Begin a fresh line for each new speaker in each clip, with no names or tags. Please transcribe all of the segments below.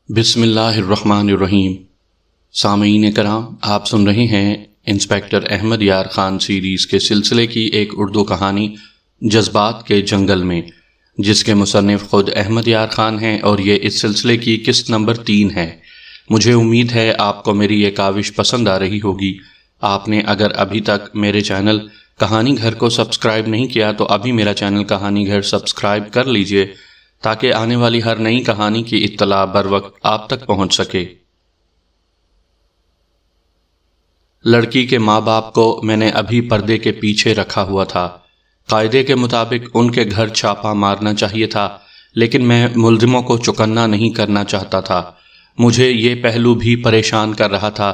بسم اللہ الرحمن الرحیم۔ سامعین کرام، آپ سن رہے ہیں انسپیکٹر احمد یار خان سیریز کے سلسلے کی ایک اردو کہانی جذبات کے جنگل میں، جس کے مصنف خود احمد یار خان ہیں، اور یہ اس سلسلے کی قسط نمبر 3 ہے۔ مجھے امید ہے آپ کو میری یہ کاوش پسند آ رہی ہوگی۔ آپ نے اگر ابھی تک میرے چینل کہانی گھر کو سبسکرائب نہیں کیا تو ابھی میرا چینل کہانی گھر سبسکرائب کر لیجئے، تاکہ آنے والی ہر نئی کہانی کی اطلاع بر وقت آپ تک پہنچ سکے۔ لڑکی کے ماں باپ کو میں نے ابھی پردے کے پیچھے رکھا ہوا تھا۔ قاعدے کے مطابق ان کے گھر چھاپا مارنا چاہیے تھا، لیکن میں ملزموں کو چکنا نہیں کرنا چاہتا تھا۔ مجھے یہ پہلو بھی پریشان کر رہا تھا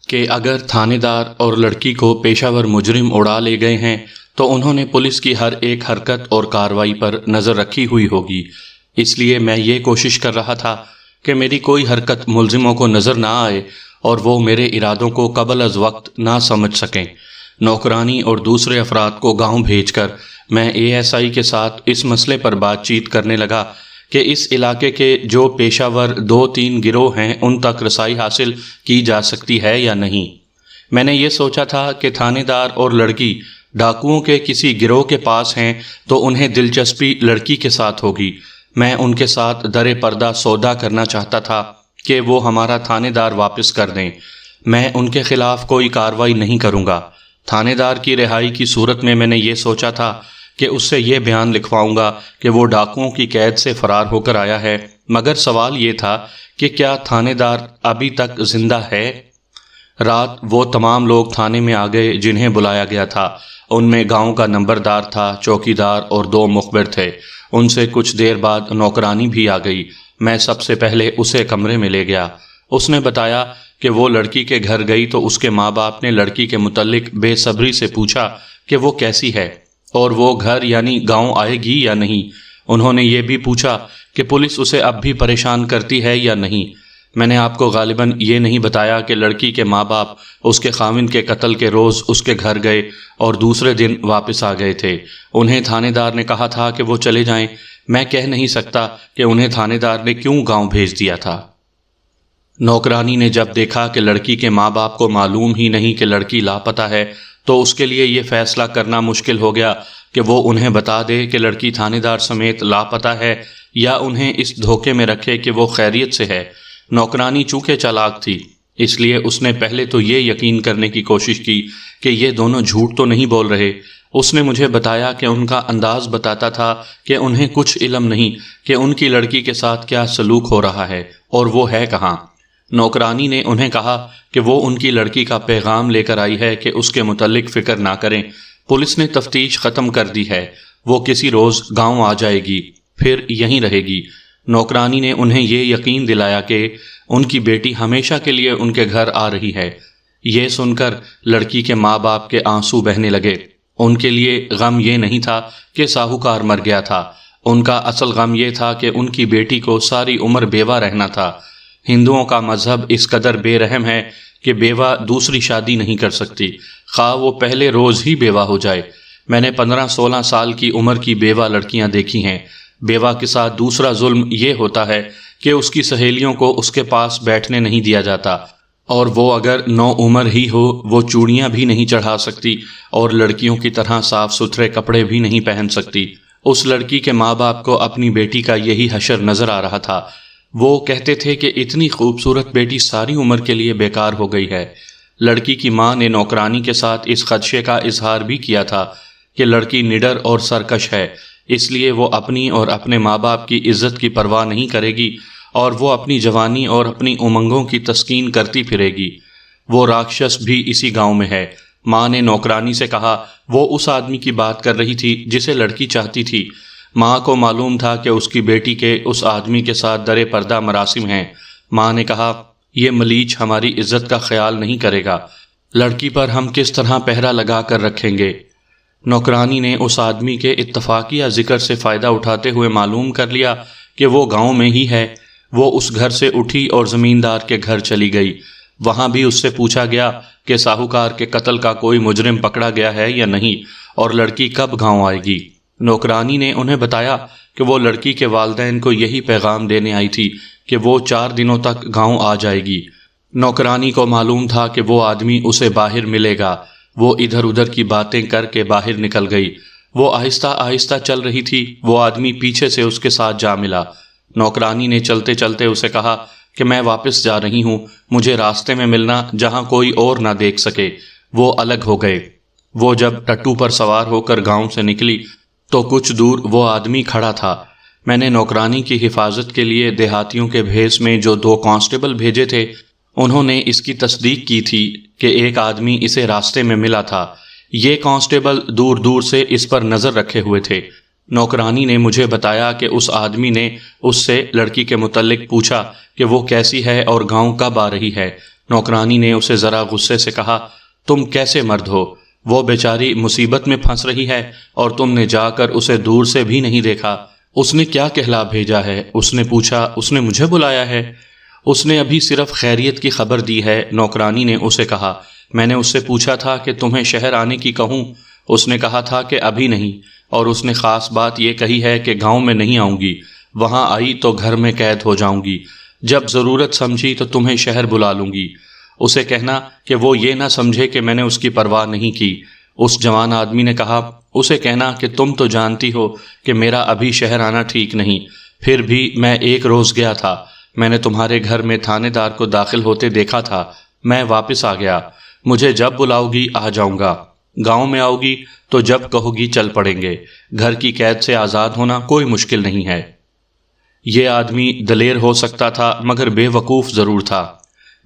کہ اگر تھانے دار اور لڑکی کو پیشہ ور مجرم اڑا لے گئے ہیں تو انہوں نے پولیس کی ہر ایک حرکت اور کارروائی پر نظر رکھی ہوئی ہوگی۔ اس لیے میں یہ کوشش کر رہا تھا کہ میری کوئی حرکت ملزموں کو نظر نہ آئے اور وہ میرے ارادوں کو قبل از وقت نہ سمجھ سکیں۔ نوکرانی اور دوسرے افراد کو گاؤں بھیج کر میں ASI کے ساتھ اس مسئلے پر بات چیت کرنے لگا کہ اس علاقے کے جو پیشہ ور 2-3 گروہ ہیں ان تک رسائی حاصل کی جا سکتی ہے یا نہیں۔ میں نے یہ سوچا تھا کہ تھانے دار اور لڑکی ڈاکوؤں کے کسی گروہ کے پاس ہیں تو انہیں دلچسپی لڑکی کے ساتھ ہوگی۔ میں ان کے ساتھ در پردہ سودا کرنا چاہتا تھا کہ وہ ہمارا تھانے دار واپس کر دیں۔ میں ان کے خلاف کوئی کارروائی نہیں کروں گا۔ تھانے دار کی رہائی کی صورت میں نے یہ سوچا تھا کہ اس سے یہ بیان لکھواؤں گا کہ وہ ڈاکوؤں کی قید سے فرار ہو کر آیا ہے، مگر سوال یہ تھا کہ کیا تھانے دار ابھی تک زندہ ہے؟ رات وہ تمام لوگ تھانے میں آ گئے جنہیں بلایا گیا تھا۔ ان میں گاؤں کا نمبردار تھا، چوکیدار اور 2 مخبر تھے۔ ان سے کچھ دیر بعد نوکرانی بھی آ گئی۔ میں سب سے پہلے اسے کمرے میں لے گیا۔ اس نے بتایا کہ وہ لڑکی کے گھر گئی تو اس کے ماں باپ نے لڑکی کے متعلق بے صبری سے پوچھا کہ وہ کیسی ہے اور وہ گھر یعنی گاؤں آئے گی یا نہیں۔ انہوں نے یہ بھی پوچھا کہ پولیس اسے اب بھی پریشان کرتی ہے یا نہیں۔ میں نے آپ کو غالباً یہ نہیں بتایا کہ لڑکی کے ماں باپ اس کے خاوند کے قتل کے روز اس کے گھر گئے اور دوسرے دن واپس آ گئے تھے۔ انہیں تھانے دار نے کہا تھا کہ وہ چلے جائیں۔ میں کہہ نہیں سکتا کہ انہیں تھانے دار نے کیوں گاؤں بھیج دیا تھا۔ نوکرانی نے جب دیکھا کہ لڑکی کے ماں باپ کو معلوم ہی نہیں کہ لڑکی لاپتہ ہے تو اس کے لیے یہ فیصلہ کرنا مشکل ہو گیا کہ وہ انہیں بتا دے کہ لڑکی تھانے دار سمیت لاپتہ ہے یا انہیں اس دھوکے میں رکھے کہ وہ خیریت سے ہے۔ نوکرانی چونکہ چالاک تھی، اس لیے اس نے پہلے تو یہ یقین کرنے کی کوشش کی کہ یہ دونوں جھوٹ تو نہیں بول رہے۔ اس نے مجھے بتایا کہ ان کا انداز بتاتا تھا کہ انہیں کچھ علم نہیں کہ ان کی لڑکی کے ساتھ کیا سلوک ہو رہا ہے اور وہ ہے کہاں۔ نوکرانی نے انہیں کہا کہ وہ ان کی لڑکی کا پیغام لے کر آئی ہے کہ اس کے متعلق فکر نہ کریں، پولیس نے تفتیش ختم کر دی ہے، وہ کسی روز گاؤں آ جائے گی، پھر یہیں رہے گی۔ نوکرانی نے انہیں یہ یقین دلایا کہ ان کی بیٹی ہمیشہ کے لیے ان کے گھر آ رہی ہے۔ یہ سن کر لڑکی کے ماں باپ کے آنسو بہنے لگے۔ ان کے لیے غم یہ نہیں تھا کہ ساہوکار مر گیا تھا، ان کا اصل غم یہ تھا کہ ان کی بیٹی کو ساری عمر بیوہ رہنا تھا۔ ہندوؤں کا مذہب اس قدر بے رحم ہے کہ بیوہ دوسری شادی نہیں کر سکتی، خواہ وہ پہلے روز ہی بیوہ ہو جائے۔ میں نے 15-16 سال کی عمر کی بیوہ لڑکیاں دیکھی ہیں۔ بیوہ کے ساتھ دوسرا ظلم یہ ہوتا ہے کہ اس کی سہیلیوں کو اس کے پاس بیٹھنے نہیں دیا جاتا، اور وہ اگر 9 عمر ہی ہو وہ چوڑیاں بھی نہیں چڑھا سکتی اور لڑکیوں کی طرح صاف ستھرے کپڑے بھی نہیں پہن سکتی۔ اس لڑکی کے ماں باپ کو اپنی بیٹی کا یہی حشر نظر آ رہا تھا۔ وہ کہتے تھے کہ اتنی خوبصورت بیٹی ساری عمر کے لیے بیکار ہو گئی ہے۔ لڑکی کی ماں نے نوکرانی کے ساتھ اس خدشے کا اظہار بھی کیا تھا کہ لڑکی نڈر اور سرکش ہے، اس لیے وہ اپنی اور اپنے ماں باپ کی عزت کی پرواہ نہیں کرے گی اور وہ اپنی جوانی اور اپنی امنگوں کی تسکین کرتی پھرے گی۔ وہ راکشس بھی اسی گاؤں میں ہے۔ ماں نے نوکرانی سے کہا وہ اس آدمی کی بات کر رہی تھی جسے لڑکی چاہتی تھی۔ ماں کو معلوم تھا کہ اس کی بیٹی کے اس آدمی کے ساتھ در پردہ مراسم ہیں۔ ماں نے کہا یہ ملیچ ہماری عزت کا خیال نہیں کرے گا، لڑکی پر ہم کس طرح پہرا لگا کر رکھیں گے۔ نوکرانی نے اس آدمی کے اتفاقیہ ذکر سے فائدہ اٹھاتے ہوئے معلوم کر لیا کہ وہ گاؤں میں ہی ہے۔ وہ اس گھر سے اٹھی اور زمیندار کے گھر چلی گئی۔ وہاں بھی اس سے پوچھا گیا کہ ساہوکار کے قتل کا کوئی مجرم پکڑا گیا ہے یا نہیں اور لڑکی کب گاؤں آئے گی۔ نوکرانی نے انہیں بتایا کہ وہ لڑکی کے والدین کو یہی پیغام دینے آئی تھی کہ وہ 4 دنوں تک گاؤں آ جائے گی۔ نوکرانی کو معلوم تھا کہ وہ آدمی اسے باہر ملے گا۔ وہ ادھر ادھر کی باتیں کر کے باہر نکل گئی۔ وہ آہستہ آہستہ چل رہی تھی، وہ آدمی پیچھے سے اس کے ساتھ جا ملا۔ نوکرانی نے چلتے چلتے اسے کہا کہ میں واپس جا رہی ہوں، مجھے راستے میں ملنا جہاں کوئی اور نہ دیکھ سکے۔ وہ الگ ہو گئے۔ وہ جب ٹٹو پر سوار ہو کر گاؤں سے نکلی تو کچھ دور وہ آدمی کھڑا تھا۔ میں نے نوکرانی کی حفاظت کے لیے دیہاتیوں کے بھیس میں جو 2 کانسٹیبل بھیجے تھے، انہوں نے اس کی تصدیق کی تھی کہ ایک آدمی اسے راستے میں ملا تھا۔ یہ کانسٹیبل دور دور سے اس پر نظر رکھے ہوئے تھے۔ نوکرانی نے مجھے بتایا کہ اس آدمی نے اس سے لڑکی کے متعلق پوچھا کہ وہ کیسی ہے اور گاؤں کب آ رہی ہے۔ نوکرانی نے اسے ذرا غصے سے کہا، تم کیسے مرد ہو؟ وہ بیچاری مصیبت میں پھنس رہی ہے اور تم نے جا کر اسے دور سے بھی نہیں دیکھا۔ اس نے کیا کہلا بھیجا ہے؟ اس نے پوچھا۔ اس نے مجھے بلایا ہے؟ اس نے ابھی صرف خیریت کی خبر دی ہے، نوکرانی نے اسے کہا۔ میں نے اس سے پوچھا تھا کہ تمہیں شہر آنے کی کہوں؟ اس نے کہا تھا کہ ابھی نہیں، اور اس نے خاص بات یہ کہی ہے کہ گاؤں میں نہیں آؤں گی، وہاں آئی تو گھر میں قید ہو جاؤں گی، جب ضرورت سمجھی تو تمہیں شہر بلا لوں گی۔ اسے کہنا کہ وہ یہ نہ سمجھے کہ میں نے اس کی پرواہ نہیں کی۔ اس جوان آدمی نے کہا، اسے کہنا کہ تم تو جانتی ہو کہ میرا ابھی شہر آنا ٹھیک نہیں، پھر بھی میں ایک روز گیا تھا، میں نے تمہارے گھر میں تھانے دار کو داخل ہوتے دیکھا تھا، میں واپس آ گیا، مجھے جب بلاؤ گی آ جاؤں گا، گاؤں میں آؤ گی تو جب کہو گی چل پڑیں گے، گھر کی قید سے آزاد ہونا کوئی مشکل نہیں ہے۔ یہ آدمی دلیر ہو سکتا تھا مگر بے وقوف ضرور تھا۔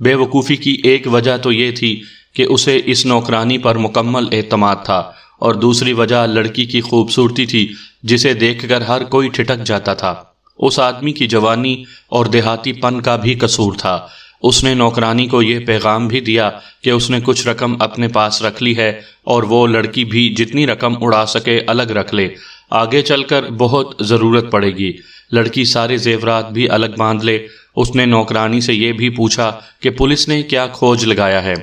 بے وقوفی کی ایک وجہ تو یہ تھی کہ اسے اس نوکرانی پر مکمل اعتماد تھا، اور دوسری وجہ لڑکی کی خوبصورتی تھی جسے دیکھ کر ہر کوئی ٹھٹک جاتا تھا۔ اس آدمی کی جوانی اور دیہاتی پن کا بھی قصور تھا۔ اس نے نوکرانی کو یہ پیغام بھی دیا کہ اس نے کچھ رقم اپنے پاس رکھ لی ہے اور وہ لڑکی بھی جتنی رقم اڑا سکے الگ رکھ لے، آگے چل کر بہت ضرورت پڑے گی، لڑکی سارے زیورات بھی الگ باندھ لے۔ اس نے نوکرانی سے یہ بھی پوچھا کہ پولیس نے کیا کھوج لگایا ہے۔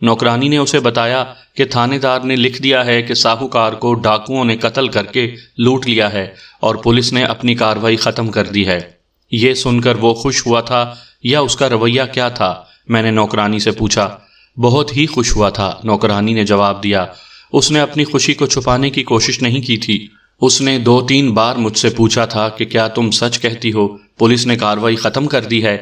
نوکرانی نے اسے بتایا کہ تھانے دار نے لکھ دیا ہے کہ ساہوکار کو ڈاکوؤں نے قتل کر کے لوٹ لیا ہے اور پولیس نے اپنی کارروائی ختم کر دی ہے۔ یہ سن کر وہ خوش ہوا تھا یا اس کا رویہ کیا تھا؟ میں نے نوکرانی سے پوچھا۔ بہت ہی خوش ہوا تھا، نوکرانی نے جواب دیا۔ اس نے اپنی خوشی کو چھپانے کی کوشش نہیں کی تھی۔ اس نے 2-3 بار مجھ سے پوچھا تھا کہ کیا تم سچ کہتی ہو، پولیس نے کارروائی ختم کر دی ہے؟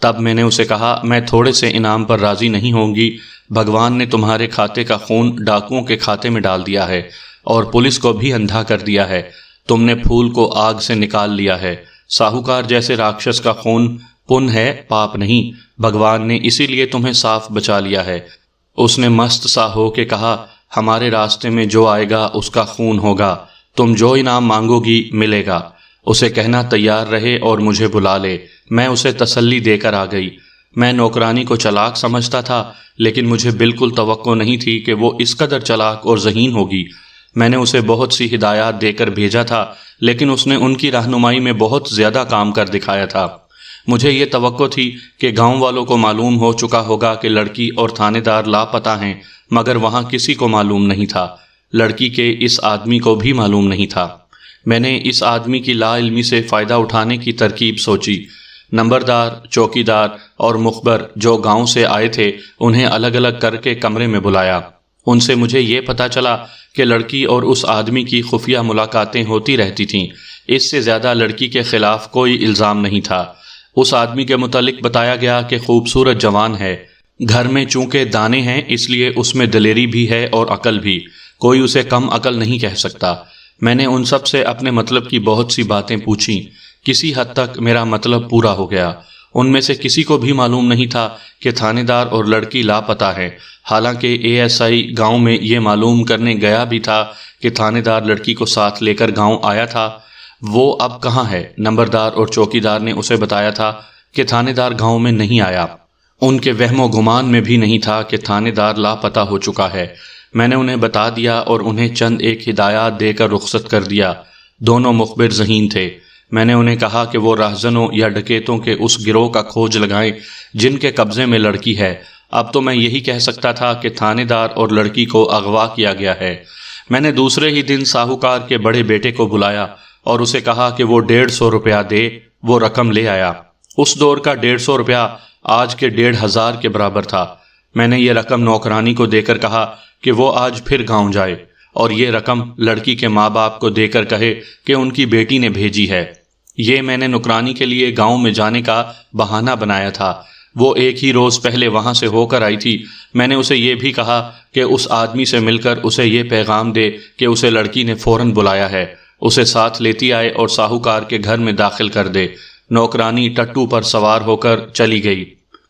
تب میں نے اسے کہا، میں تھوڑے سے انعام پر راضی نہیں ہوں گی، بھگوان نے تمہارے کھاتے کا خون ڈاکوؤں کے کھاتے میں ڈال دیا ہے اور پولیس کو بھی اندھا کر دیا ہے، تم نے پھول کو آگ سے نکال لیا ہے، ساہوکار جیسے راکشس کا خون پن ہے، پاپ نہیں، بھگوان نے اسی لیے تمہیں صاف بچا لیا ہے۔ اس نے مست سا ہو کے کہا، ہمارے راستے میں جو آئے گا اس کا خون ہوگا، تم جو انعام مانگو گی ملے گا، اسے کہنا تیار رہے اور مجھے بلا لے۔ میں اسے تسلی دے کر آ گئی۔ میں نوکرانی کو چلاک سمجھتا تھا لیکن مجھے بالکل توقع نہیں تھی کہ وہ اس قدر چلاک اور ذہین ہوگی۔ میں نے اسے بہت سی ہدایات دے کر بھیجا تھا لیکن اس نے ان کی رہنمائی میں بہت زیادہ کام کر دکھایا تھا۔ مجھے یہ توقع تھی کہ گاؤں والوں کو معلوم ہو چکا ہوگا کہ لڑکی اور تھانے دار لاپتہ ہیں، مگر وہاں کسی کو معلوم نہیں تھا، لڑکی کے اس آدمی کو بھی معلوم نہیں تھا۔ میں نے اس آدمی کی لا علمی سے فائدہ اٹھانے کی ترکیب سوچی۔ نمبردار، چوکیدار اور مخبر جو گاؤں سے آئے تھے انہیں الگ الگ کر کے کمرے میں بلایا۔ ان سے مجھے یہ پتہ چلا کہ لڑکی اور اس آدمی کی خفیہ ملاقاتیں ہوتی رہتی تھیں۔ اس سے زیادہ لڑکی کے خلاف کوئی الزام نہیں تھا۔ اس آدمی کے متعلق بتایا گیا کہ خوبصورت جوان ہے، گھر میں چونکہ دانے ہیں اس لیے اس میں دلیری بھی ہے اور عقل بھی، کوئی اسے کم عقل نہیں کہہ سکتا۔ میں نے ان سب سے اپنے مطلب کی بہت سی باتیں پوچھیں، کسی حد تک میرا مطلب پورا ہو گیا۔ ان میں سے کسی کو بھی معلوم نہیں تھا کہ تھانے دار اور لڑکی لاپتہ ہے، حالانکہ ASI گاؤں میں یہ معلوم کرنے گیا بھی تھا کہ تھانے دار لڑکی کو ساتھ لے کر گاؤں آیا تھا۔ وہ اب کہاں ہے؟ نمبردار اور چوکیدار نے اسے بتایا تھا کہ تھانے دار گاؤں میں نہیں آیا۔ ان کے وہم و گمان میں بھی نہیں تھا کہ تھانے دار لاپتہ ہو چکا ہے۔ میں نے انہیں بتا دیا اور انہیں چند ایک ہدایات دے کر رخصت کر دیا۔ دونوں مخبر ذہین تھے۔ میں نے انہیں کہا کہ وہ راہزنوں یا ڈکیتوں کے اس گروہ کا کھوج لگائیں جن کے قبضے میں لڑکی ہے۔ اب تو میں یہی کہہ سکتا تھا کہ تھانے دار اور لڑکی کو اغوا کیا گیا ہے۔ میں نے دوسرے ہی دن ساہوکار کے بڑے بیٹے کو بلایا اور اسے کہا کہ وہ 150 روپیہ دے، وہ رقم لے آیا۔ اس دور کا 150 روپیہ آج کے 1500 کے برابر تھا۔ میں نے یہ رقم نوکرانی کو دے کر کہا کہ وہ آج پھر گاؤں جائے اور یہ رقم لڑکی کے ماں باپ کو دے کر کہے کہ ان کی بیٹی نے بھیجی ہے۔ یہ میں نے نوکرانی کے لیے گاؤں میں جانے کا بہانہ بنایا تھا۔ وہ ایک ہی روز پہلے وہاں سے ہو کر آئی تھی۔ میں نے اسے یہ بھی کہا کہ اس آدمی سے مل کر اسے یہ پیغام دے کہ اسے لڑکی نے فوراً بلایا ہے، اسے ساتھ لیتی آئے اور ساہوکار کے گھر میں داخل کر دے۔ نوکرانی ٹٹو پر سوار ہو کر چلی گئی۔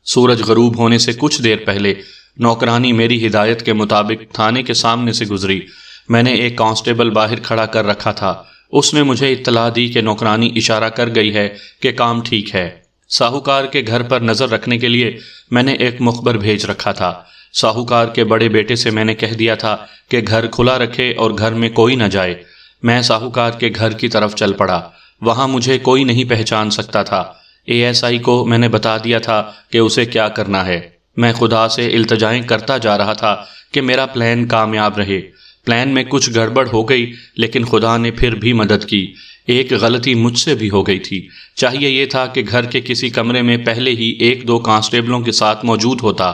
سورج غروب ہونے سے کچھ دیر پہلے نوکرانی میری ہدایت کے مطابق تھانے کے سامنے سے گزری۔ میں نے ایک کانسٹیبل باہر کھڑا کر رکھا تھا۔ اس نے مجھے اطلاع دی کہ نوکرانی اشارہ کر گئی ہے کہ کام ٹھیک ہے۔ ساہوکار کے گھر پر نظر رکھنے کے لیے میں نے ایک مخبر بھیج رکھا تھا۔ ساہوکار کے بڑے بیٹے سے میں نے کہہ دیا تھا کہ گھر کھلا رکھے اور گھر میں کوئی نہ جائے۔ میں ساہوکار کے گھر کی طرف چل پڑا۔ وہاں مجھے کوئی نہیں پہچان سکتا تھا۔ ASI کو میں نے بتا دیا تھا کہ اسے کیا کرنا ہے۔ میں خدا سے التجائیں کرتا جا رہا تھا کہ میرا پلان کامیاب رہے۔ پلان میں کچھ گڑبڑ ہو گئی لیکن خدا نے پھر بھی مدد کی۔ ایک غلطی مجھ سے بھی ہو گئی تھی۔ چاہیے یہ تھا کہ گھر کے کسی کمرے میں پہلے ہی 1-2 کانسٹیبلوں کے ساتھ موجود ہوتا۔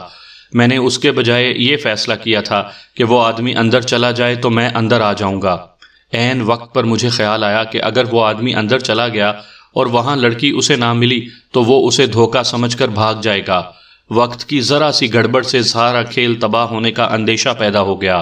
میں نے اس کے بجائے یہ فیصلہ کیا تھا کہ وہ آدمی اندر چلا جائے تو میں اندر آ جاؤں گا۔ عین وقت پر مجھے خیال آیا کہ اگر وہ آدمی اندر چلا گیا اور وہاں لڑکی اسے نہ ملی تو وہ اسے دھوکہ سمجھ کر بھاگ جائے گا۔ وقت کی ذرا سی گڑبڑ سے سارا کھیل تباہ ہونے کا اندیشہ پیدا ہو گیا۔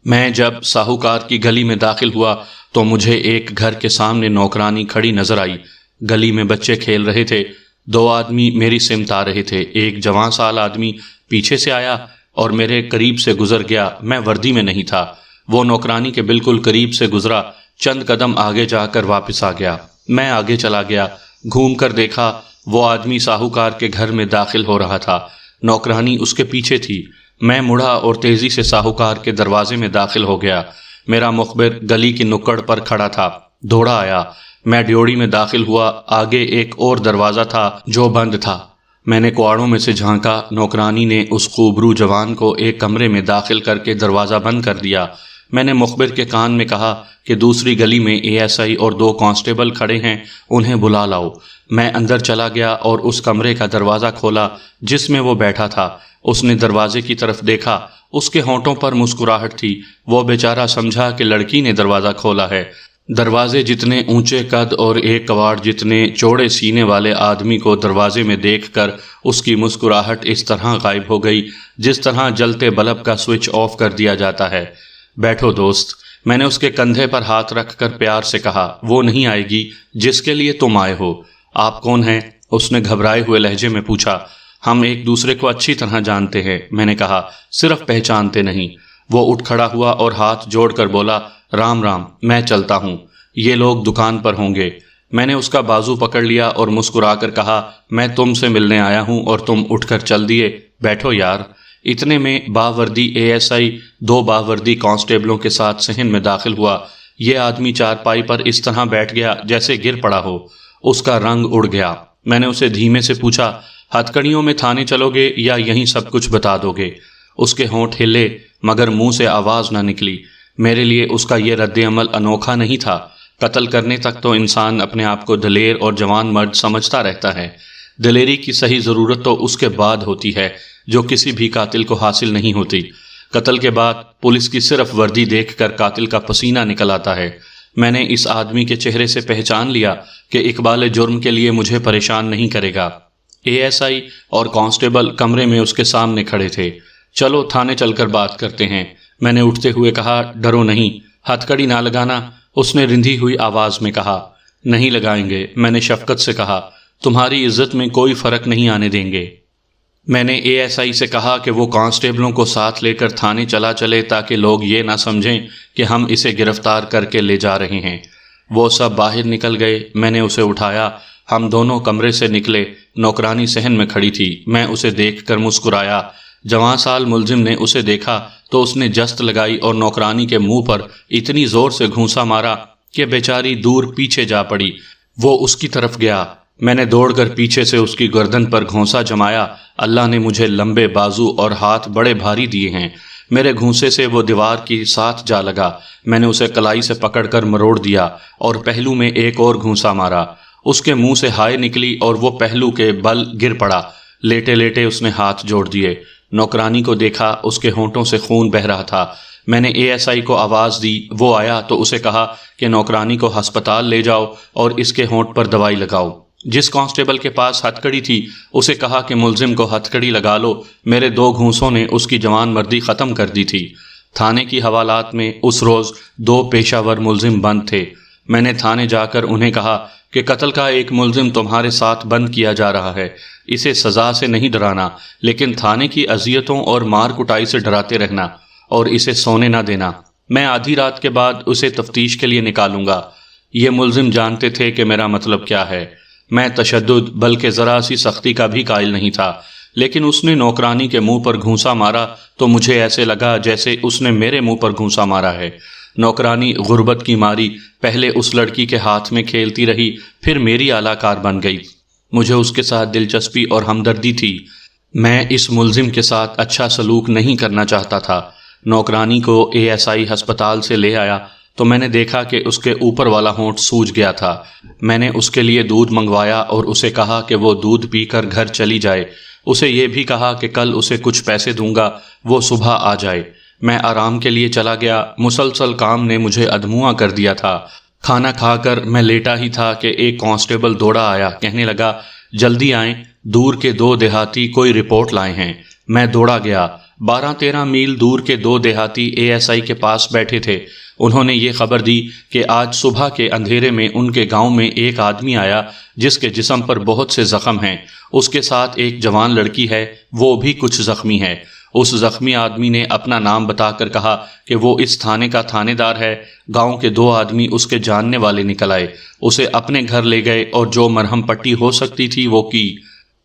میں جب ساہوکار کی گلی میں داخل ہوا تو مجھے ایک گھر کے سامنے نوکرانی کھڑی نظر آئی۔ گلی میں بچے کھیل رہے تھے۔ 2 آدمی میری سمت آ رہے تھے۔ ایک جوان سال آدمی پیچھے سے آیا اور میرے قریب سے گزر گیا۔ میں وردی میں نہیں تھا۔ وہ نوکرانی کے بالکل قریب سے گزرا، چند قدم آگے جا کر واپس آ گیا۔ میں آگے چلا گیا، گھوم کر دیکھا وہ آدمی ساہوکار کے گھر میں داخل ہو رہا تھا۔ نوکرانی اس کے پیچھے تھی۔ میں مڑا اور تیزی سے ساہوکار کے دروازے میں داخل ہو گیا۔ میرا مخبر گلی کی نکڑ پر کھڑا تھا۔ دوڑا آیا۔ میں ڈیوڑی میں داخل ہوا۔ آگے ایک اور دروازہ تھا جو بند تھا۔ میں نے کواڑوں میں سے جھانکا۔ نوکرانی نے اس خوبرو جوان کو ایک کمرے میں داخل کر کے دروازہ بند کر دیا۔ میں نے مخبر کے کان میں کہا کہ دوسری گلی میں ASI اور 2 کانسٹیبل کھڑے ہیں، انہیں بلا لاؤ۔ میں اندر چلا گیا اور اس کمرے کا دروازہ کھولا جس میں وہ بیٹھا تھا۔ اس نے دروازے کی طرف دیکھا۔ اس کے ہونٹوں پر مسکراہٹ تھی۔ وہ بیچارہ سمجھا کہ لڑکی نے دروازہ کھولا ہے۔ دروازے جتنے اونچے قد اور ایک کواڑ جتنے چوڑے سینے والے آدمی کو دروازے میں دیکھ کر اس کی مسکراہٹ اس طرح غائب ہو گئی جس طرح جلتے بلب کا سوئچ آف کر دیا جاتا ہے۔ بیٹھو دوست، میں نے اس کے کندھے پر ہاتھ رکھ کر پیار سے کہا۔ وہ نہیں آئے گی جس کے لیے تم آئے ہو۔ آپ کون ہیں؟ اس نے گھبرائے ہوئے لہجے میں پوچھا۔ ہم ایک دوسرے کو اچھی طرح جانتے ہیں، میں نے کہا، صرف پہچانتے نہیں۔ وہ اٹھ کھڑا ہوا اور ہاتھ جوڑ کر بولا، رام رام، میں چلتا ہوں، یہ لوگ دکان پر ہوں گے۔ میں نے اس کا بازو پکڑ لیا اور مسکرا کر کہا، میں تم سے ملنے آیا ہوں اور تم اٹھ کر چل دیے، بیٹھو یار۔ اتنے میں باوردی ASI 2 باوردی کانسٹیبلوں کے ساتھ صحن میں داخل ہوا۔ یہ آدمی چارپائی پر اس طرح بیٹھ گیا جیسے گر پڑا ہو۔ اس کا رنگ اڑ گیا۔ میں نے اسے دھیمے سے پوچھا، ہتکڑیوں میں تھانے چلو گے یا یہیں سب کچھ بتا دو گے؟ اس کے ہونٹ ہلے مگر منہ سے آواز نہ نکلی۔ میرے لیے اس کا یہ رد عمل انوکھا نہیں تھا۔ قتل کرنے تک تو انسان اپنے آپ کو دلیر اور جوان مرد سمجھتا رہتا ہے۔ دلیری کی صحیح ضرورت تو اس کے بعد ہوتی ہے جو کسی بھی قاتل کو حاصل نہیں ہوتی۔ قتل کے بعد پولیس کی صرف وردی دیکھ کر قاتل کا پسینہ نکل آتا ہے۔ میں نے اس آدمی کے چہرے سے پہچان لیا کہ اقبال جرم کے لیے مجھے پریشان نہیں کرے گا۔ ASI اور کانسٹیبل کمرے میں اس کے سامنے کھڑے تھے۔ چلو تھانے چل کر بات کرتے ہیں، میں نے اٹھتے ہوئے کہا۔ ڈرو نہیں، ہتھکڑی نہ لگانا، اس نے رندھی ہوئی آواز میں کہا۔ نہیں لگائیں گے، میں نے شفقت سے کہا، تمہاری عزت میں کوئی فرق نہیں آنے دیں گے۔ میں نے ASI سے کہا کہ وہ کانسٹیبلوں کو ساتھ لے کر تھانے چلا چلے تاکہ لوگ یہ نہ سمجھیں کہ ہم اسے گرفتار کر کے لے جا رہے ہیں۔ وہ سب باہر نکل گئے۔ میں نے اسے اٹھایا۔ ہم دونوں کمرے سے نکلے۔ نوکرانی صحن میں کھڑی تھی۔ میں اسے دیکھ کر مسکرایا۔ جوان سال ملزم نے اسے دیکھا تو اس نے جست لگائی اور نوکرانی کے منہ پر اتنی زور سے گھونسا مارا کہ بیچاری دور پیچھے جا پڑی۔ وہ اس کی طرف گیا۔ میں نے دوڑ کر پیچھے سے اس کی گردن پر گھونسا جمایا۔ اللہ نے مجھے لمبے بازو اور ہاتھ بڑے بھاری دیے ہیں۔ میرے گھونسے سے وہ دیوار کی ساتھ جا لگا۔ میں نے اسے کلائی سے پکڑ کر مروڑ دیا اور پہلو میں ایک اور گھونسا مارا۔ اس کے منہ سے ہائے نکلی اور وہ پہلو کے بل گر پڑا۔ لیٹے لیٹے اس نے ہاتھ جوڑ دیے۔ نوکرانی کو دیکھا، اس کے ہونٹوں سے خون بہہ رہا تھا۔ میں نے ASI کو آواز دی، وہ آیا تو اسے کہا کہ نوکرانی کو ہسپتال لے جاؤ اور اس کے ہونٹ پر دوائی لگاؤ۔ جس کانسٹیبل کے پاس ہتھ کڑی تھی اسے کہا کہ ملزم کو ہتھ کڑی لگا لو، میرے 2 گھونسوں نے اس کی جوان مردی ختم کر دی تھی۔ تھانے کی حوالات میں اس روز 2 پیشہ ور ملزم بند تھے۔ میں نے تھانے جا کر انہیں کہا کہ قتل کا ایک ملزم تمہارے ساتھ بند کیا جا رہا ہے، اسے سزا سے نہیں ڈرانا، لیکن تھانے کی اذیتوں اور مار کٹائی سے ڈراتے رہنا اور اسے سونے نہ دینا۔ میں آدھی رات کے بعد اسے تفتیش کے لیے نکالوں گا۔ یہ ملزم جانتے تھے کہ میرا مطلب کیا ہے۔ میں تشدد بلکہ ذرا سی سختی کا بھی قائل نہیں تھا، لیکن اس نے نوکرانی کے منہ پر گھونسا مارا تو مجھے ایسے لگا جیسے اس نے میرے منہ پر گھونسا مارا ہے۔ نوکرانی غربت کی ماری پہلے اس لڑکی کے ہاتھ میں کھیلتی رہی، پھر میری اعلی کار بن گئی۔ مجھے اس کے ساتھ دلچسپی اور ہمدردی تھی۔ میں اس ملزم کے ساتھ اچھا سلوک نہیں کرنا چاہتا تھا۔ نوکرانی کو ASI ہسپتال سے لے آیا تو میں نے دیکھا کہ اس کے اوپر والا ہونٹ سوج گیا تھا۔ میں نے اس کے لیے دودھ منگوایا اور اسے کہا کہ وہ دودھ پی کر گھر چلی جائے۔ اسے یہ بھی کہا کہ کل اسے کچھ پیسے دوں گا، وہ صبح آ جائے۔ میں آرام کے لیے چلا گیا۔ مسلسل کام نے مجھے ادموا کر دیا تھا۔ کھانا کھا کر میں لیٹا ہی تھا کہ ایک کانسٹیبل دوڑا آیا، کہنے لگا جلدی آئیں، دور کے 2 دیہاتی کوئی رپورٹ لائے ہیں۔ میں دوڑا گیا۔ 12-13 میل دور کے 2 دیہاتی ASI کے پاس بیٹھے تھے۔ انہوں نے یہ خبر دی کہ آج صبح کے اندھیرے میں ان کے گاؤں میں ایک آدمی آیا جس کے جسم پر بہت سے زخم ہیں، اس کے ساتھ ایک جوان لڑکی ہے، وہ بھی کچھ زخمی ہے۔ اس زخمی آدمی نے اپنا نام بتا کر کہا کہ وہ اس تھانے کا تھانے دار ہے۔ گاؤں کے 2 آدمی اس کے جاننے والے نکل آئے، اسے اپنے گھر لے گئے اور جو مرہم پٹی ہو سکتی تھی وہ کی۔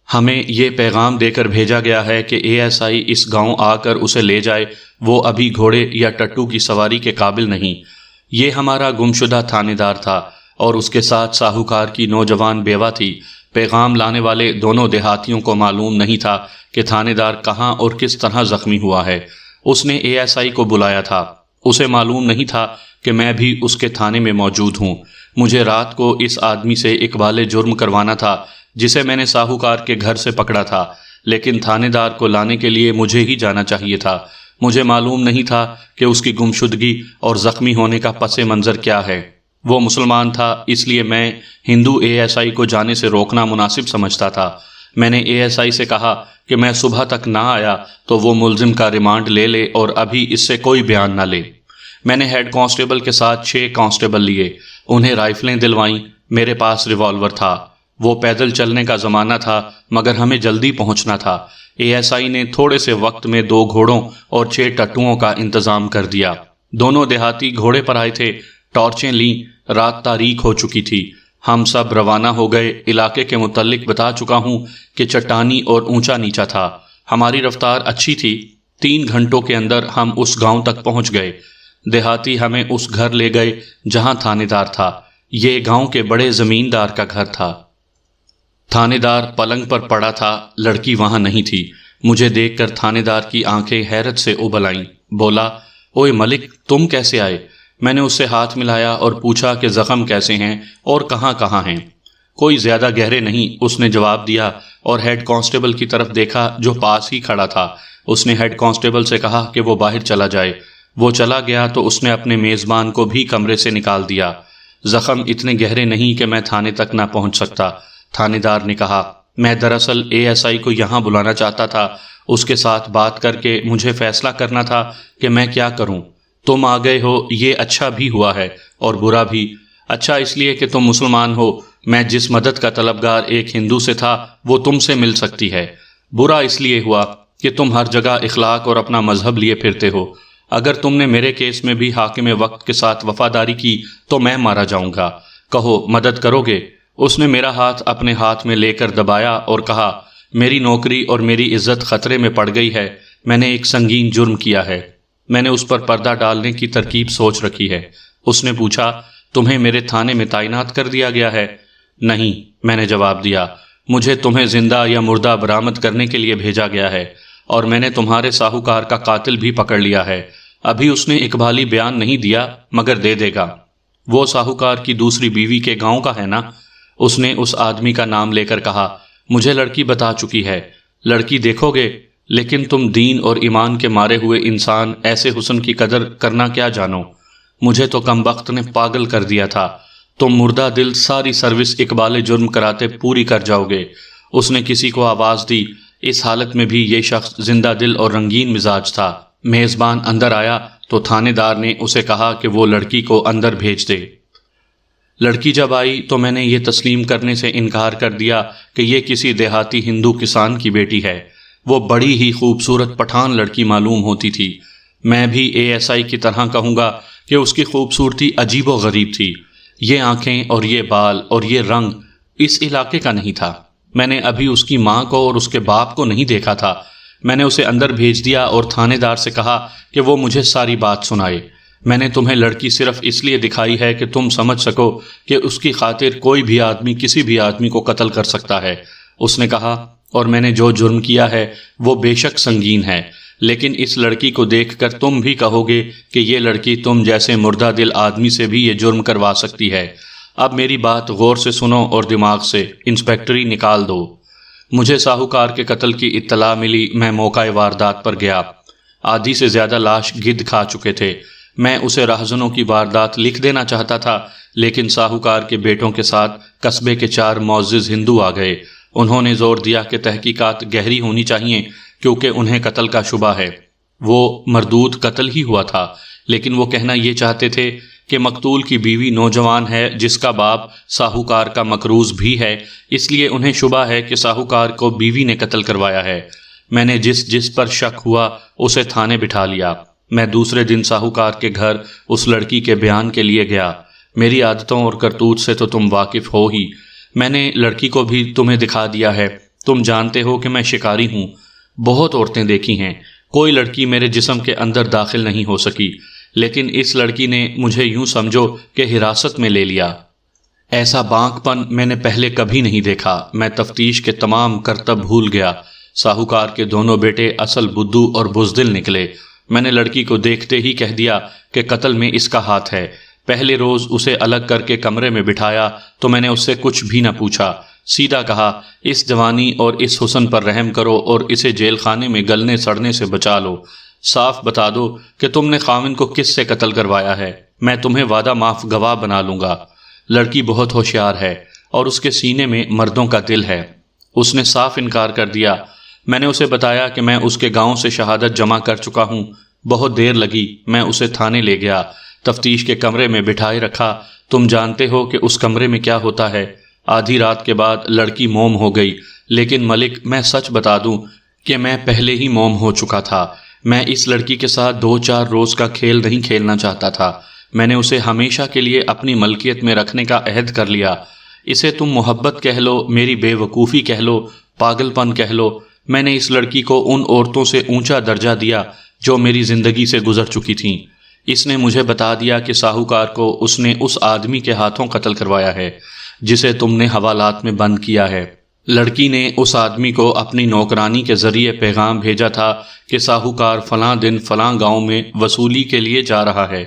ہمیں یہ پیغام دے کر بھیجا گیا ہے کہ ASI اس گاؤں آ کر اسے لے جائے، وہ ابھی گھوڑے یا ٹٹو کی سواری کے قابل نہیں۔ یہ ہمارا گمشدہ تھانے دار تھا اور اس کے ساتھ ساہوکار کی نوجوان بیوہ تھی۔ پیغام لانے والے دونوں دیہاتیوں کو معلوم نہیں تھا کہ تھانے دار کہاں اور کس طرح زخمی ہوا ہے۔ اس نے ASI کو بلایا تھا۔ اسے معلوم نہیں تھا کہ میں بھی اس کے تھانے میں موجود ہوں۔ مجھے رات کو اس آدمی سے اقبال جرم کروانا تھا جسے میں نے ساہوکار کے گھر سے پکڑا تھا، لیکن تھانے دار کو لانے کے لیے مجھے ہی جانا چاہیے تھا۔ مجھے معلوم نہیں تھا کہ اس کی گمشدگی اور زخمی ہونے کا پس منظر کیا ہے۔ وہ مسلمان تھا، اس لیے میں ہندو ASI کو جانے سے روکنا مناسب سمجھتا تھا۔ میں نے ASI سے کہا کہ میں صبح تک نہ آیا تو وہ ملزم کا ریمانڈ لے لے اور ابھی اس سے کوئی بیان نہ لے۔ میں نے ہیڈ کانسٹیبل کے ساتھ 6 کانسٹیبل لیے، انہیں رائفلیں دلوائیں۔ میرے پاس ریوالور تھا۔ وہ پیدل چلنے کا زمانہ تھا مگر ہمیں جلدی پہنچنا تھا۔ ASI نے تھوڑے سے وقت میں 2 گھوڑوں اور 6 ٹٹوؤں کا انتظام کر دیا۔ دونوں دیہاتی گھوڑے پر آئے تھے، ٹارچیں لیں، رات تاریک ہو چکی تھی۔ ہم سب روانہ ہو گئے۔ علاقے کے متعلق بتا چکا ہوں کہ چٹانی اور اونچا نیچا تھا۔ ہماری رفتار اچھی تھی۔ 3 گھنٹوں کے اندر ہم اس گاؤں تک پہنچ گئے۔ دیہاتی ہمیں اس گھر لے گئے جہاں تھانے دار تھا۔ یہ گاؤں کے بڑے زمیندار کا گھر تھا۔ تھانے دار پلنگ پر پڑا تھا، لڑکی وہاں نہیں تھی۔ مجھے دیکھ کر تھانے دار کی آنکھیں حیرت سے ابل آئیں۔ بولا، اوئے ملک، تم کیسے آئے؟ میں نے اس سے ہاتھ ملایا اور پوچھا کہ زخم کیسے ہیں اور کہاں کہاں ہیں؟ کوئی زیادہ گہرے نہیں، اس نے جواب دیا اور ہیڈ کانسٹیبل کی طرف دیکھا جو پاس ہی کھڑا تھا۔ اس نے ہیڈ کانسٹیبل سے کہا کہ وہ باہر چلا جائے۔ وہ چلا گیا تو اس نے اپنے میزبان کو بھی کمرے سے نکال دیا۔ زخم اتنے گہرے نہیں کہ میں تھانے تک نہ پہنچ سکتا، تھانے دار نے کہا۔ میں دراصل ASI کو یہاں بلانا چاہتا تھا، اس کے ساتھ بات کر کے مجھے فیصلہ کرنا تھا کہ میں کیا کروں۔ تم آ گئے ہو، یہ اچھا بھی ہوا ہے اور برا بھی۔ اچھا اس لیے کہ تم مسلمان ہو، میں جس مدد کا طلبگار ایک ہندو سے تھا وہ تم سے مل سکتی ہے۔ برا اس لیے ہوا کہ تم ہر جگہ اخلاق اور اپنا مذہب لیے پھرتے ہو۔ اگر تم نے میرے کیس میں بھی حاکم وقت کے ساتھ وفاداری کی تو میں مارا جاؤں گا۔ کہو مدد کرو گے؟ اس نے میرا ہاتھ اپنے ہاتھ میں لے کر دبایا اور کہا، میری نوکری اور میری عزت خطرے میں پڑ گئی ہے، میں نے ایک سنگین جرم کیا ہے، میں نے اس پر پردہ ڈالنے کی ترکیب سوچ رکھی ہے۔ اس نے پوچھا، تمہیں میرے تھانے میں تعینات کر دیا گیا ہے؟ نہیں، میں نے جواب دیا، مجھے تمہیں زندہ یا مردہ برآمد کرنے کے لیے بھیجا گیا ہے اور میں نے تمہارے ساہوکار کا قاتل بھی پکڑ لیا ہے۔ ابھی اس نے اقبالی بیان نہیں دیا مگر دے دے گا۔ وہ ساہوکار کی دوسری بیوی کے گاؤں کا ہے نا؟ اس نے اس آدمی کا نام لے کر کہا، مجھے لڑکی بتا چکی ہے، لڑکی دیکھو گے، لیکن تم دین اور ایمان کے مارے ہوئے انسان ایسے حسن کی قدر کرنا کیا جانو؟ مجھے تو کم وقت نے پاگل کر دیا تھا، تم مردہ دل ساری سروس اقبال جرم کراتے پوری کر جاؤ گے۔ اس نے کسی کو آواز دی، اس حالت میں بھی یہ شخص زندہ دل اور رنگین مزاج تھا۔ میزبان اندر آیا تو تھانے دار نے اسے کہا کہ وہ لڑکی کو اندر بھیج دے۔ لڑکی جب آئی تو میں نے یہ تسلیم کرنے سے انکار کر دیا کہ یہ کسی دیہاتی ہندو کسان کی بیٹی ہے۔ وہ بڑی ہی خوبصورت پٹھان لڑکی معلوم ہوتی تھی۔ میں بھی ASI کی طرح کہوں گا کہ اس کی خوبصورتی عجیب و غریب تھی۔ یہ آنکھیں اور یہ بال اور یہ رنگ اس علاقے کا نہیں تھا۔ میں نے ابھی اس کی ماں کو اور اس کے باپ کو نہیں دیکھا تھا۔ میں نے اسے اندر بھیج دیا اور تھانے دار سے کہا کہ وہ مجھے ساری بات سنائے۔ میں نے تمہیں لڑکی صرف اس لیے دکھائی ہے کہ تم سمجھ سکو کہ اس کی خاطر کوئی بھی آدمی کسی بھی آدمی کو قتل کر سکتا ہے۔ اس نے کہا، اور میں نے جو جرم کیا ہے وہ بے شک سنگین ہے، لیکن اس لڑکی کو دیکھ کر تم بھی کہو گے کہ یہ لڑکی تم جیسے مردہ دل آدمی سے بھی یہ جرم کروا سکتی ہے۔ اب میری بات غور سے سنو اور دماغ سے، انسپیکٹری نکال دو۔ مجھے ساہوکار کے قتل کی اطلاع ملی، میں موقع واردات پر گیا۔ آدھی سے زیادہ لاش گدھ کھا چکے تھے۔ میں اسے راہزنوں کی واردات لکھ دینا چاہتا تھا، لیکن ساہوکار کے بیٹوں کے ساتھ قصبے کے 4 معزز ہندو آ گئے۔ انہوں نے زور دیا کہ تحقیقات گہری ہونی چاہیے کیونکہ انہیں قتل کا شبہ ہے۔ وہ مردود قتل ہی ہوا تھا، لیکن وہ کہنا یہ چاہتے تھے کہ مقتول کی بیوی نوجوان ہے جس کا باپ ساہوکار کا مقروض بھی ہے، اس لیے انہیں شبہ ہے کہ ساہوکار کو بیوی نے قتل کروایا ہے۔ میں نے جس پر شک ہوا اسے تھانے بٹھا لیا۔ میں دوسرے دن ساہوکار کے گھر اس لڑکی کے بیان کے لیے گیا۔ میری عادتوں اور کرتوت سے تو تم واقف ہو ہی۔ میں نے لڑکی کو بھی تمہیں دکھا دیا ہے۔ تم جانتے ہو کہ میں شکاری ہوں، بہت عورتیں دیکھی ہیں، کوئی لڑکی میرے جسم کے اندر داخل نہیں ہو سکی، لیکن اس لڑکی نے مجھے یوں سمجھو کہ حراست میں لے لیا۔ ایسا بانک پن میں نے پہلے کبھی نہیں دیکھا۔ میں تفتیش کے تمام کرتب بھول گیا۔ ساہوکار کے دونوں بیٹے اصل بدھو اور بزدل نکلے۔ میں نے لڑکی کو دیکھتے ہی کہہ دیا کہ قتل میں اس کا ہاتھ ہے۔ پہلے روز اسے الگ کر کے کمرے میں بٹھایا تو میں نے اس سے کچھ بھی نہ پوچھا، سیدھا کہا، اس جوانی اور اس حسن پر رحم کرو اور اسے جیل خانے میں گلنے سڑنے سے بچا لو۔ صاف بتا دو کہ تم نے خاوند کو کس سے قتل کروایا ہے، میں تمہیں وعدہ معاف گواہ بنا لوں گا۔ لڑکی بہت ہوشیار ہے اور اس کے سینے میں مردوں کا دل ہے۔ اس نے صاف انکار کر دیا۔ میں نے اسے بتایا کہ میں اس کے گاؤں سے شہادت جمع کر چکا ہوں۔ بہت دیر لگی، میں اسے تھانے لے گیا، تفتیش کے کمرے میں بٹھائے رکھا۔ تم جانتے ہو کہ اس کمرے میں کیا ہوتا ہے۔ آدھی رات کے بعد لڑکی موم ہو گئی، لیکن ملک میں سچ بتا دوں کہ میں پہلے ہی موم ہو چکا تھا۔ میں اس لڑکی کے ساتھ 2-4 روز کا کھیل نہیں کھیلنا چاہتا تھا۔ میں نے اسے ہمیشہ کے لیے اپنی ملکیت میں رکھنے کا عہد کر لیا۔ اسے تم محبت کہہ لو، میری بے وقوفی کہہ لو، پاگل پن کہہ لو، میں نے اس لڑکی کو ان عورتوں سے اونچا درجہ دیا جو میری زندگی سے گزر چکی تھیں۔ اس نے مجھے بتا دیا کہ ساہوکار کو اس نے اس آدمی کے ہاتھوں قتل کروایا ہے جسے تم نے حوالات میں بند کیا ہے۔ لڑکی نے اس آدمی کو اپنی نوکرانی کے ذریعے پیغام بھیجا تھا کہ ساہوکار فلاں دن فلاں گاؤں میں وصولی کے لیے جا رہا ہے۔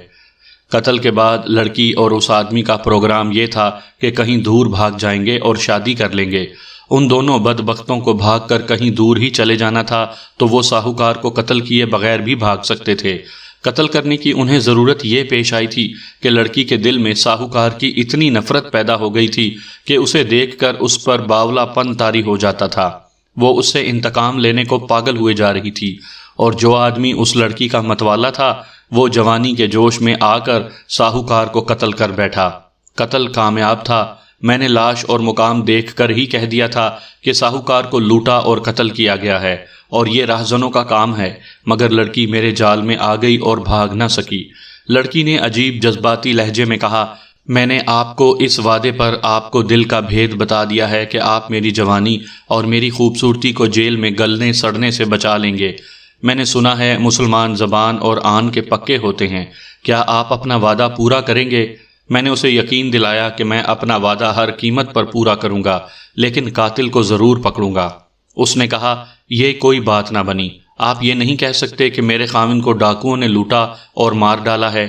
قتل کے بعد لڑکی اور اس آدمی کا پروگرام یہ تھا کہ کہیں دور بھاگ جائیں گے اور شادی کر لیں گے۔ ان دونوں بدبختوں کو بھاگ کر کہیں دور ہی چلے جانا تھا تو وہ ساہوکار کو قتل کیے بغیر بھی بھاگ سکتے تھے۔ قتل کرنے کی انہیں ضرورت یہ پیش آئی تھی کہ لڑکی کے دل میں ساہوکار کی اتنی نفرت پیدا ہو گئی تھی کہ اسے دیکھ کر اس پر باولا پن طاری ہو جاتا تھا۔ وہ اس سے انتقام لینے کو پاگل ہوئے جا رہی تھی، اور جو آدمی اس لڑکی کا متوالا تھا وہ جوانی کے جوش میں آ کر ساہوکار کو قتل کر بیٹھا۔ قتل کامیاب تھا۔ میں نے لاش اور مقام دیکھ کر ہی کہہ دیا تھا کہ ساہوکار کو لوٹا اور قتل کیا گیا ہے، اور یہ راہزنوں کا کام ہے، مگر لڑکی میرے جال میں آ گئی اور بھاگ نہ سکی۔ لڑکی نے عجیب جذباتی لہجے میں کہا، میں نے آپ کو اس وعدے پر آپ کو دل کا بھید بتا دیا ہے کہ آپ میری جوانی اور میری خوبصورتی کو جیل میں گلنے سڑنے سے بچا لیں گے۔ میں نے سنا ہے مسلمان زبان اور آن کے پکے ہوتے ہیں، کیا آپ اپنا وعدہ پورا کریں گے؟ میں نے اسے یقین دلایا کہ میں اپنا وعدہ ہر قیمت پر پورا کروں گا، لیکن قاتل کو ضرور پکڑوں گا۔ اس نے کہا، یہ کوئی بات نہ بنی، آپ یہ نہیں کہہ سکتے کہ میرے خاوند کو ڈاکوؤں نے لوٹا اور مار ڈالا ہے۔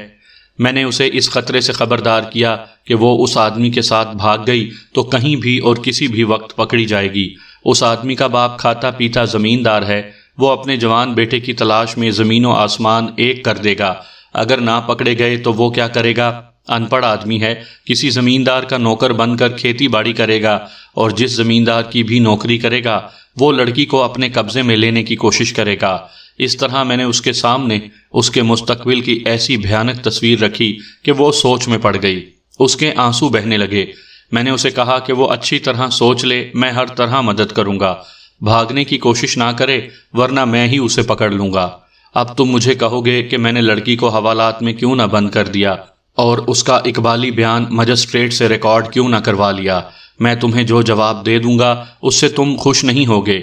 میں نے اسے اس خطرے سے خبردار کیا کہ وہ اس آدمی کے ساتھ بھاگ گئی تو کہیں بھی اور کسی بھی وقت پکڑی جائے گی۔ اس آدمی کا باپ کھاتا پیتا زمیندار ہے، وہ اپنے جوان بیٹے کی تلاش میں زمین و آسمان ایک کر دے گا۔ اگر نہ پکڑے گئے تو وہ کیا کرے گا؟ ان پڑھ آدمی ہے، کسی زمیندار کا نوکر بن کر کھیتی باڑی کرے گا، اور جس زمیندار کی بھی نوکری کرے گا وہ لڑکی کو اپنے قبضے میں لینے کی کوشش کرے گا۔ اس طرح میں نے اس کے سامنے اس کے مستقبل کی ایسی بھیانک تصویر رکھی کہ وہ سوچ میں پڑ گئی۔ اس کے آنسو بہنے لگے۔ میں نے اسے کہا کہ وہ اچھی طرح سوچ لے، میں ہر طرح مدد کروں گا۔ بھاگنے کی کوشش نہ کرے ورنہ میں ہی اسے پکڑ لوں گا۔ اب تم مجھے کہو گے کہ میں نے لڑکی کو حوالات میں کیوں نہ بند کر دیا اور اس کا اقبالی بیان مجسٹریٹ سے ریکارڈ کیوں نہ کروا لیا۔ میں تمہیں جو جواب دے دوں گا اس سے تم خوش نہیں ہوگے۔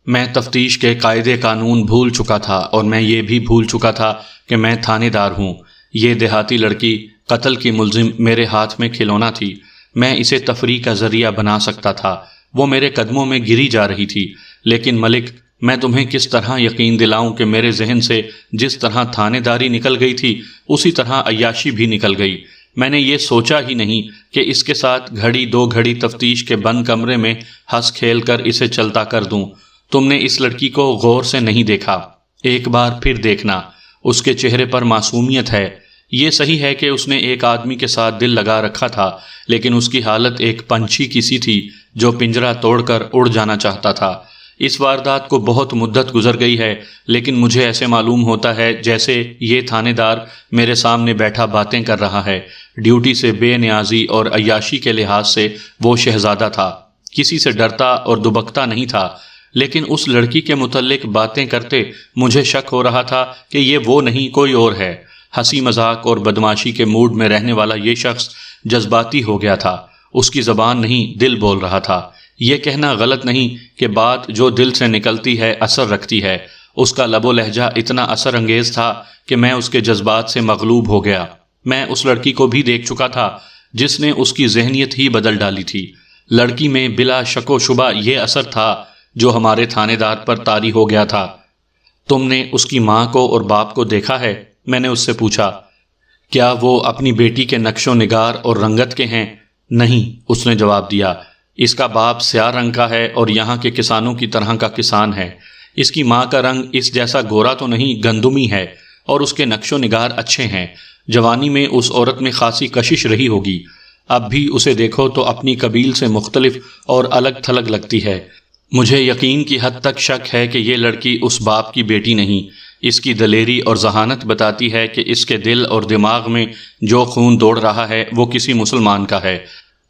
میں تفتیش کے قاعدے قانون بھول چکا تھا، اور میں یہ بھی بھول چکا تھا کہ میں تھانے دار ہوں۔ یہ دیہاتی لڑکی قتل کی ملزم میرے ہاتھ میں کھلونا تھی۔ میں اسے تفریح کا ذریعہ بنا سکتا تھا۔ وہ میرے قدموں میں گری جا رہی تھی، لیکن ملک، میں تمہیں کس طرح یقین دلاؤں کہ میرے ذہن سے جس طرح تھانے داری نکل گئی تھی اسی طرح عیاشی بھی نکل گئی۔ میں نے یہ سوچا ہی نہیں کہ اس کے ساتھ گھڑی دو گھڑی تفتیش کے بند کمرے میں ہنس کھیل کر اسے چلتا کر دوں۔ تم نے اس لڑکی کو غور سے نہیں دیکھا، ایک بار پھر دیکھنا۔ اس کے چہرے پر معصومیت ہے۔ یہ صحیح ہے کہ اس نے ایک آدمی کے ساتھ دل لگا رکھا تھا، لیکن اس کی حالت ایک پنچھی کی سی تھی جو پنجرا توڑ کر اڑ جانا چاہتا تھا۔ اس واردات کو بہت مدت گزر گئی ہے، لیکن مجھے ایسے معلوم ہوتا ہے جیسے یہ تھانے دار میرے سامنے بیٹھا باتیں کر رہا ہے۔ ڈیوٹی سے بے نیازی اور عیاشی کے لحاظ سے وہ شہزادہ تھا، کسی سے ڈرتا اور دبکتا نہیں تھا، لیکن اس لڑکی کے متعلق باتیں کرتے مجھے شک ہو رہا تھا کہ یہ وہ نہیں کوئی اور ہے۔ ہنسی مذاق اور بدماشی کے موڈ میں رہنے والا یہ شخص جذباتی ہو گیا تھا۔ اس کی زبان نہیں، دل بول رہا تھا۔ یہ کہنا غلط نہیں کہ بات جو دل سے نکلتی ہے اثر رکھتی ہے۔ اس کا لب و لہجہ اتنا اثر انگیز تھا کہ میں اس کے جذبات سے مغلوب ہو گیا۔ میں اس لڑکی کو بھی دیکھ چکا تھا جس نے اس کی ذہنیت ہی بدل ڈالی تھی۔ لڑکی میں بلا شک و شبہ یہ اثر تھا جو ہمارے تھانے دار پر طاری ہو گیا تھا۔ تم نے اس کی ماں کو اور باپ کو دیکھا ہے؟ میں نے اس سے پوچھا۔ کیا وہ اپنی بیٹی کے نقش و نگار اور رنگت کے ہیں؟ نہیں، اس نے جواب دیا۔ اس کا باپ سیاہ رنگ کا ہے اور یہاں کے کسانوں کی طرح کا کسان ہے۔ اس کی ماں کا رنگ اس جیسا گورا تو نہیں، گندمی ہے، اور اس کے نقش و نگار اچھے ہیں۔ جوانی میں اس عورت میں خاصی کشش رہی ہوگی۔ اب بھی اسے دیکھو تو اپنی قبیل سے مختلف اور الگ تھلگ لگتی ہے۔ مجھے یقین کی حد تک شک ہے کہ یہ لڑکی اس باپ کی بیٹی نہیں۔ اس کی دلیری اور ذہانت بتاتی ہے کہ اس کے دل اور دماغ میں جو خون دوڑ رہا ہے وہ کسی مسلمان کا ہے،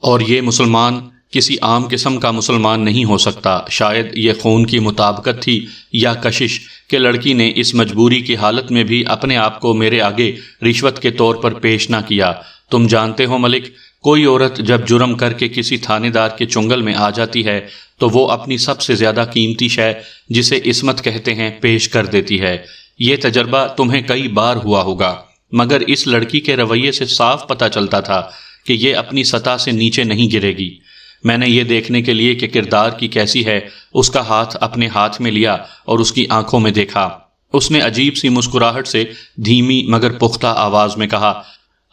اور یہ مسلمان کسی عام قسم کا مسلمان نہیں ہو سکتا۔ شاید یہ خون کی مطابقت تھی یا کشش کہ لڑکی نے اس مجبوری کی حالت میں بھی اپنے آپ کو میرے آگے رشوت کے طور پر پیش نہ کیا۔ تم جانتے ہو ملک، کوئی عورت جب جرم کر کے کسی تھانے دار کے چنگل میں آ جاتی ہے تو وہ اپنی سب سے زیادہ قیمتی شے جسے عصمت کہتے ہیں پیش کر دیتی ہے۔ یہ تجربہ تمہیں کئی بار ہوا ہوگا، مگر اس لڑکی کے رویے سے صاف پتہ چلتا تھا کہ یہ اپنی سطح سے نیچے نہیں گرے گی۔ میں نے یہ دیکھنے کے لیے کہ کردار کی کیسی ہے اس کا ہاتھ اپنے ہاتھ میں لیا اور اس کی آنکھوں میں دیکھا۔ اس نے عجیب سی مسکراہٹ سے دھیمی مگر پختہ آواز میں کہا،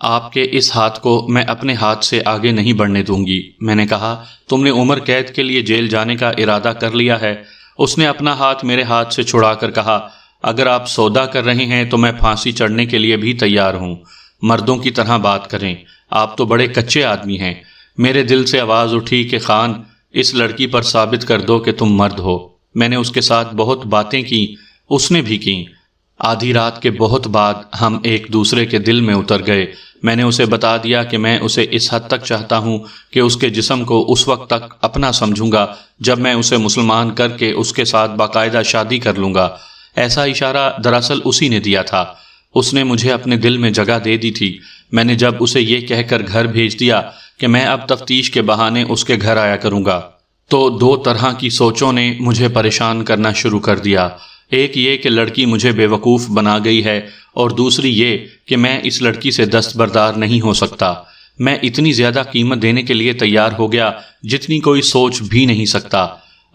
آپ کے اس ہاتھ کو میں اپنے ہاتھ سے آگے نہیں بڑھنے دوں گی۔ میں نے کہا، تم نے عمر قید کے لیے جیل جانے کا ارادہ کر لیا ہے؟ اس نے اپنا ہاتھ میرے ہاتھ سے چھڑا کر کہا، اگر آپ سودا کر رہے ہیں تو میں پھانسی چڑھنے کے لیے بھی تیار ہوں۔ مردوں کی طرح بات کریں، آپ تو بڑے کچے آدمی ہیں۔ میرے دل سے آواز اٹھی کہ خان، اس لڑکی پر ثابت کر دو کہ تم مرد ہو۔ میں نے اس کے ساتھ بہت باتیں کی، اس نے بھی کی۔ آدھی رات کے بہت بعد ہم ایک دوسرے کے دل میں اتر گئے۔ میں نے اسے بتا دیا کہ میں اسے اس حد تک چاہتا ہوں کہ اس کے جسم کو اس وقت تک اپنا سمجھوں گا جب میں اسے مسلمان کر کے اس کے ساتھ باقاعدہ شادی کر لوں گا۔ ایسا اشارہ دراصل اسی نے دیا تھا۔ اس نے مجھے اپنے دل میں جگہ دے دی تھی۔ میں نے جب اسے یہ کہہ کر گھر بھیج دیا کہ میں اب تفتیش کے بہانے اس کے گھر آیا کروں گا، تو دو طرح کی سوچوں نے مجھے پریشان کرنا شروع کر دیا۔ ایک یہ کہ لڑکی مجھے بے وقوف بنا گئی ہے، اور دوسری یہ کہ میں اس لڑکی سے دستبردار نہیں ہو سکتا۔ میں اتنی زیادہ قیمت دینے کے لیے تیار ہو گیا جتنی کوئی سوچ بھی نہیں سکتا۔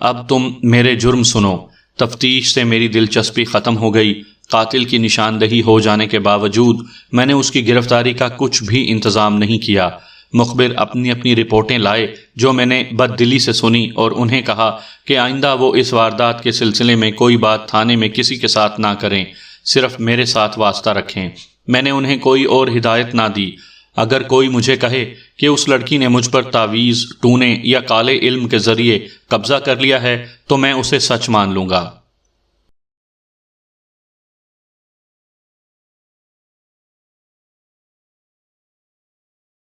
اب تم میرے جرم سنو۔ تفتیش سے میری دلچسپی ختم ہو گئی۔ قاتل کی نشاندہی ہو جانے کے باوجود میں نے اس کی گرفتاری کا کچھ بھی انتظام نہیں کیا۔ مخبر اپنی اپنی رپورٹیں لائے جو میں نے بد دلی سے سنی اور انہیں کہا کہ آئندہ وہ اس واردات کے سلسلے میں کوئی بات تھانے میں کسی کے ساتھ نہ کریں، صرف میرے ساتھ واسطہ رکھیں۔ میں نے انہیں کوئی اور ہدایت نہ دی۔ اگر کوئی مجھے کہے کہ اس لڑکی نے مجھ پر تعویذ، ٹونے یا کالے علم کے ذریعے قبضہ کر لیا ہے تو میں اسے سچ مان لوں گا۔